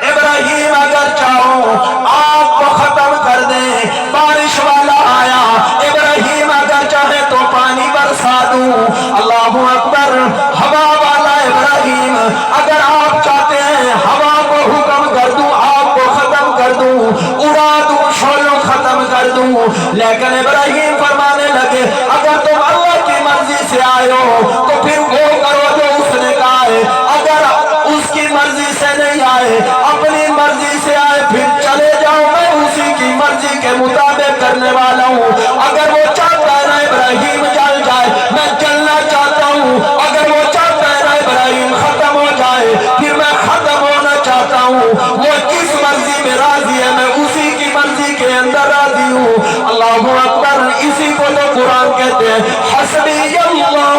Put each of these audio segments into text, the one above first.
ابراہیم اگر چاہو آگ کو ختم کر دے، بارش والا آیا، ابراہیم اگر چاہے تو پانی برسا دوں، اللہ اکبر۔ ہوا والا ابراہیم اگر آپ چاہتے ہیں ہوا کو حکم کر دوں، آگ کو ختم کر دوں، اڑا دوں، شعلوں ختم کر دوں، لیکن ابراہیم فرمانے لگے اگر تم اللہ کی مرضی سے آئے ہو تو پھر وہ کرو جو اس نے کہا ہے، اگر اس کی مرضی سے نہیں آئے، اپنی مرضی سے آئے، پھر چلے جاؤ، میں اسی کی مرضی کے مطابق کرنے والا ہوں۔ اگر وہ چاہتا ہے نا ابراہیم جل جائے، میں جلنا چاہتا ہوں، اگر وہ چاہتا ہے نا ابراہیم ختم ہو جائے، پھر میں ختم ہونا چاہتا ہوں۔ وہ جس مرضی میں راضی ہے میں اسی کی مرضی کے اندر راضی ہوں۔ اللہ اکبر۔ اسی کو تو قرآن کہتے ہیں حسبی اللہ۔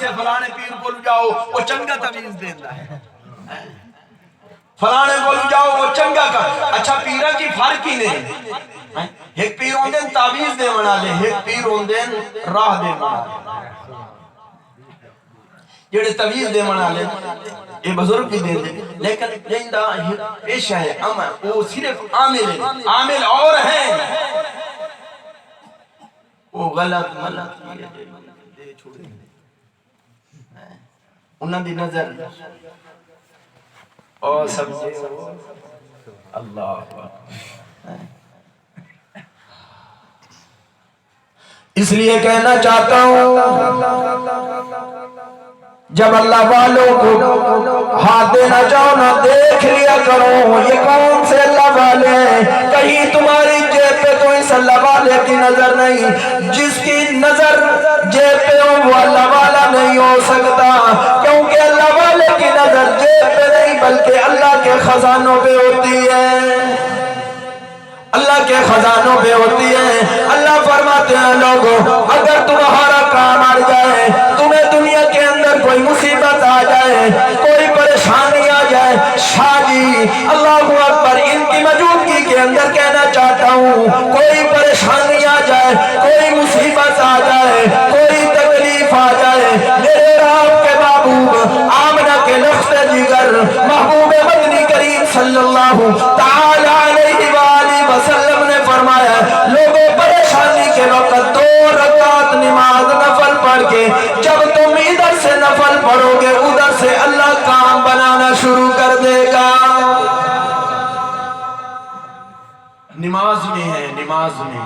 فلانے پیر کو جاؤ وہ چنگا تعویذ دینا ہے، فلانے کو جاؤ وہ چنگا کا۔ اچھا پیرا کی فرق ہی نہیں، ایک پیر ہوندے تعویذ دے منا لے، ایک پیر ہوندے راہ دے منا لے۔ جڑے تعویذ دے منا لے یہ بزرگ بھی دے دے، لیکن جیندہ پیشہ ہے عمل، وہ صرف عامل ہے، عامل اور ہیں، وہ غلط ملت دے چھوڑے انہاں دی نظر اور سمجھے اللہ۔ اس لیے کہنا چاہتا ہوں جب اللہ والوں کو ہاتھ دینا چاہو نہ دیکھ لیا کرو یہ کون سے اللہ والے ہیں، کہیں تمہاری جیب پہ تو اس اللہ والے کی نظر نہیں، جس کی نظر جیب پہ ہو وہ اللہ والا نہیں ہو سکتا، کیونکہ اللہ والے کی نظر جیب پہ نہیں بلکہ اللہ کے خزانوں پہ ہوتی ہے، اللہ کے خزانوں پہ ہوتی ہے۔ اللہ فرماتے ہیں لوگوں اگر تمہارا کام اڑ جائے، تمہیں دنیا کے اندر کوئی مصیبت آ جائے، کوئی پریشانی آ جائے، شاہ جی اللہ اکبر ان کی موجودگی کے اندر کہنا چاہتا ہوں کوئی پریشانی آ جائے، کوئی مصیبت آ جائے، کوئی تکلیف آ جائے، میرے آپ کے محبوب آمنہ کے لخت جگر محبوب مدنی کریم صلی اللہ تعالی علیہ وآلہ وسلم نے فرمایا لوگوں پریشانی کے وقت 2 رکعت نماز نفل پڑھ کے جب تم ادھر سے نفل پڑھو گے ادھر سے اللہ کام بنانا شروع کر دے گا۔ نماز میں ہے، نماز میں